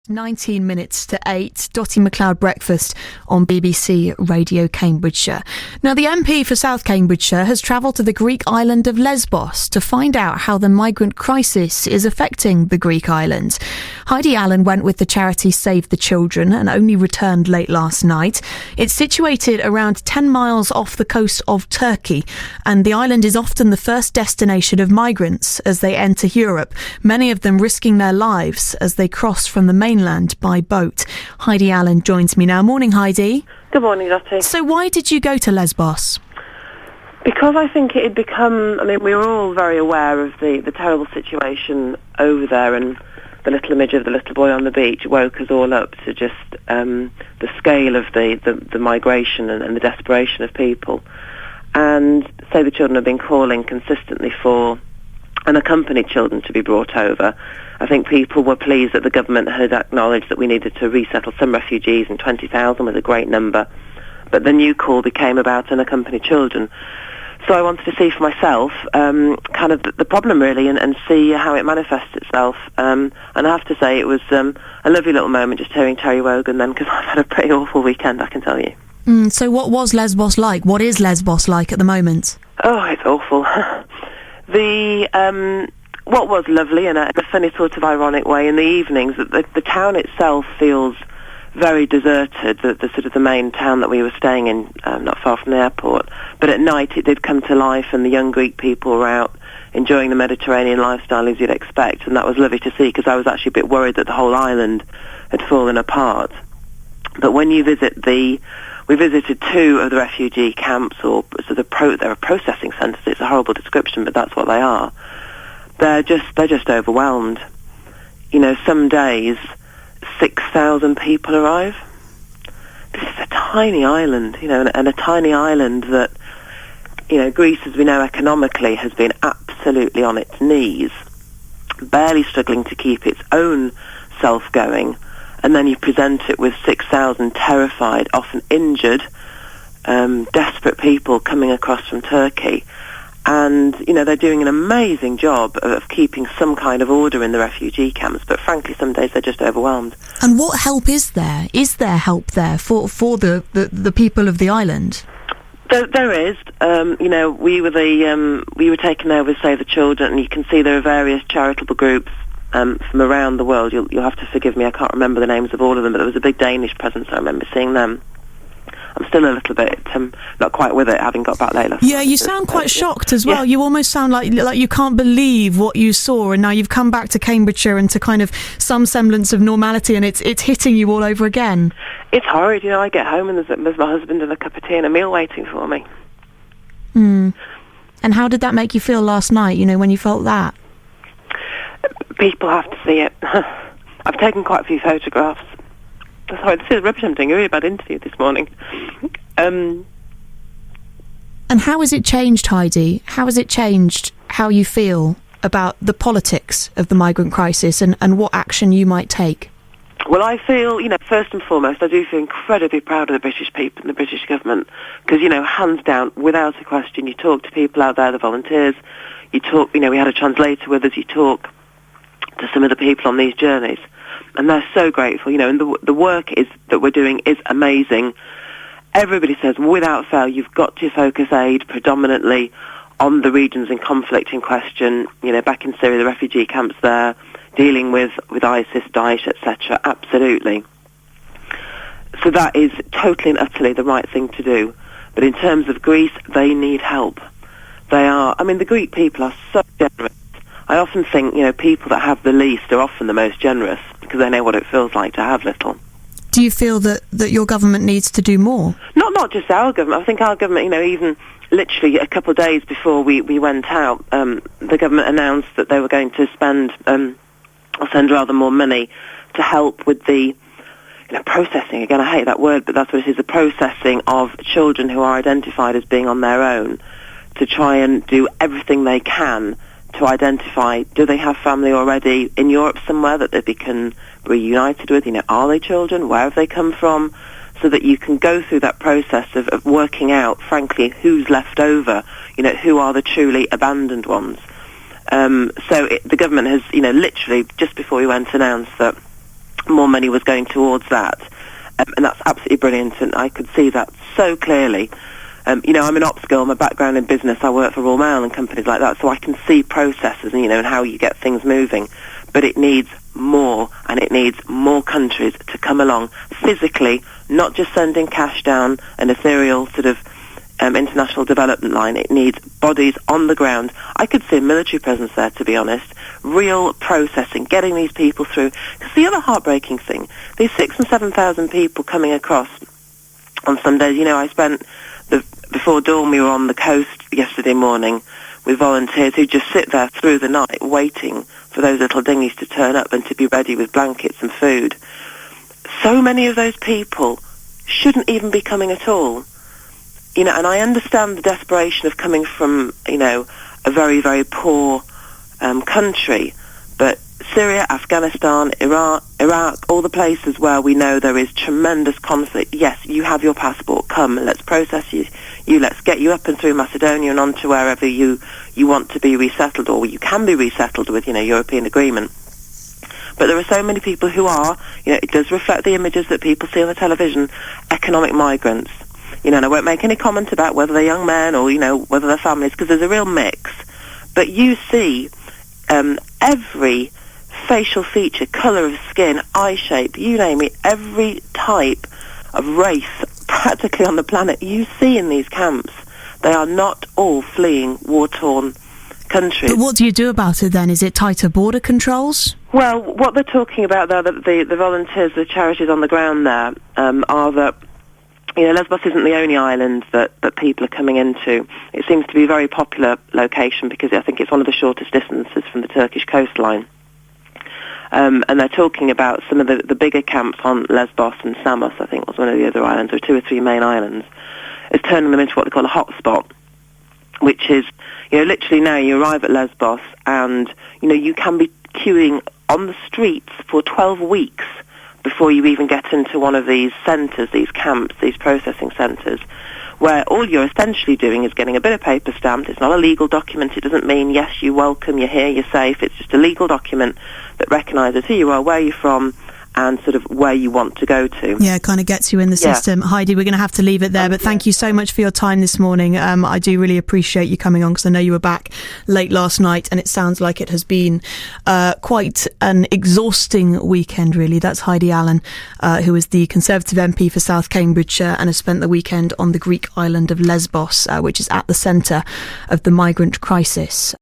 19 minutes to 8, Dotty Macleod breakfast on BBC Radio Cambridgeshire. Now, the MP for South Cambridgeshire has travelled to the Greek island of Lesbos to find out how the migrant crisis is affecting the Greek island. Heidi went with the charity Save the Children and only returned late last night. It's situated around 10 miles off the coast of Turkey, and the island is often the first destination of migrants as they enter Europe, many of them risking their lives as they cross from the mainland by boat. Heidi Allen joins me now. Morning, Heidi. Good morning, Dotty. So why did you go to Lesbos? Because I think it had become, we were all very aware of the terrible situation over there, and the little image of the little boy on the beach woke us all up to just the scale of the migration and the desperation of people. And Save the Children have been calling consistently for unaccompanied children to be brought over. I think people were pleased that the government had acknowledged that we needed to resettle some refugees, and 20,000 was a great number. But the new call became about unaccompanied children. So I wanted to see for myself kind of the problem really, and see how it manifests itself. And I have to say it was a lovely little moment just hearing Terry Wogan then, because I've had a pretty awful weekend, I can tell you. So what was Lesbos like? What is Lesbos like at the moment? Oh, it's awful. What was lovely, in a funny sort of ironic way, in the evenings, the town itself feels very deserted, the sort of the main town that we were staying in, not far from the airport. But at night it did come to life, and the young Greek people were out enjoying the Mediterranean lifestyle as you'd expect, and that was lovely to see, because I was actually a bit worried that the whole island had fallen apart. But when you we visited two of the refugee camps, or sort of there are processing centres. It's a horrible description, but that's what they are. They're just overwhelmed. Some days 6,000 people arrive. This is a tiny island, and a tiny island that, Greece, as we know economically, has been absolutely on its knees, barely struggling to keep its own self going. And then you present it with 6,000 terrified, often injured, desperate people coming across from Turkey. And, they're doing an amazing job of keeping some kind of order in the refugee camps, but frankly, some days they're just overwhelmed. And what help is there? Is there help there for the people of the island? There is. We were taken there with Save the Children, and you can see there are various charitable groups from around the world. You'll have to forgive me, I can't remember the names of all of them, but there was a big Danish presence, I remember seeing them. I'm still a little bit not quite with it, having got back late last night. Yeah, you sound quite shocked as well. Yeah. You almost sound like you can't believe what you saw, and now you've come back to Cambridgeshire and to kind of some semblance of normality, and it's hitting you all over again. It's horrid. I get home and there's my husband and a cup of tea and a meal waiting for me. And how did that make you feel last night, when you felt that? People have to see it. I've taken quite a few photographs. Sorry, this is rubbish. I'm doing a really bad interview this morning. And how has it changed, Heidi? How has it changed how you feel about the politics of the migrant crisis and what action you might take? Well, I feel, first and foremost, I do feel incredibly proud of the British people and the British government, because, hands down, without a question, you talk to people out there, the volunteers, you talk, we had a translator with us, you talk to some of the people on these journeys, and they're so grateful, and the work that we're doing is amazing. Everybody says, without fail, you've got to focus aid predominantly on the regions in conflict in question, back in Syria, the refugee camps there, dealing with ISIS, Daesh, etc., absolutely. So that is totally and utterly the right thing to do. But in terms of Greece, they need help. The Greek people are so generous. I often think, people that have the least are often the most generous, because they know what it feels like to have little. Do you feel that your government needs to do more? Not just our government. I think our government, even literally a couple of days before we went out, the government announced that they were going to spend, or send rather more money to help with the processing. Again, I hate that word, but that's what it is, the processing of children who are identified as being on their own, to try and do everything they can to identify, do they have family already in Europe somewhere that they can be reunited with? Are they children? Where have they come from? So that you can go through that process of working out, frankly, who's left over, who are the truly abandoned ones. The government has, literally, just before we went, announced that more money was going towards that. And that's absolutely brilliant, and I could see that so clearly. You know, I'm an ops girl, my background in business, I work for Royal Mail and companies like that, so I can see processes and, you know, and how you get things moving. But it needs more, and it needs more countries to come along physically, not just sending cash down an ethereal sort of international development line. It needs bodies on the ground. I could see a military presence there, to be honest. Real processing, getting these people through. Because the other heartbreaking thing, these 6,000 and 7,000 people coming across on some days, you know, I spent before dawn, we were on the coast yesterday morning with volunteers who just sit there through the night waiting for those little dinghies to turn up and to be ready with blankets and food. So many of those people shouldn't even be coming at all. You know, and I understand the desperation of coming from, you know, a very, very poor country, but Syria, Afghanistan, Iraq, all the places where we know there is tremendous conflict. Yes, you have your passport. Come, let's process you. Let's get you up and through Macedonia and on to wherever you want to be resettled, or you can be resettled with, you know, European agreement. But there are so many people who are, you know, it does reflect the images that people see on the television, economic migrants. You know, and I won't make any comment about whether they're young men or, you know, whether they're families, because there's a real mix. But you see every facial feature, colour of skin, eye shape, you name it, every type of race practically on the planet you see in these camps. They are not all fleeing war-torn countries. But what do you do about it then? Is it tighter border controls? Well, what they're talking about there, the volunteers, the charities on the ground there, are that, you know, Lesbos isn't the only island that people are coming into. It seems to be a very popular location because I think it's one of the shortest distances from the Turkish coastline. And they're talking about some of the bigger camps on Lesbos and Samos, I think was one of the other islands, or 2 or 3 main islands, is turning them into what they call a hotspot, which is, you know, literally now you arrive at Lesbos and, you know, you can be queuing on the streets for 12 weeks before you even get into one of these centres, these camps, these processing centres, where all you're essentially doing is getting a bit of paper stamped. It's not a legal document. It doesn't mean, yes, you're welcome, you're here, you're safe. It's just a legal document that recognises who you are, where you're from, and sort of where you want to go to. Yeah, it kind of gets you in the system. Heidi, we're going to have to leave it there, but thank you so much for your time this morning. I do really appreciate you coming on because I know you were back late last night and it sounds like it has been quite an exhausting weekend, really. That's Heidi Allen, who is the Conservative MP for South Cambridgeshire and has spent the weekend on the Greek island of Lesbos, which is at the centre of the migrant crisis.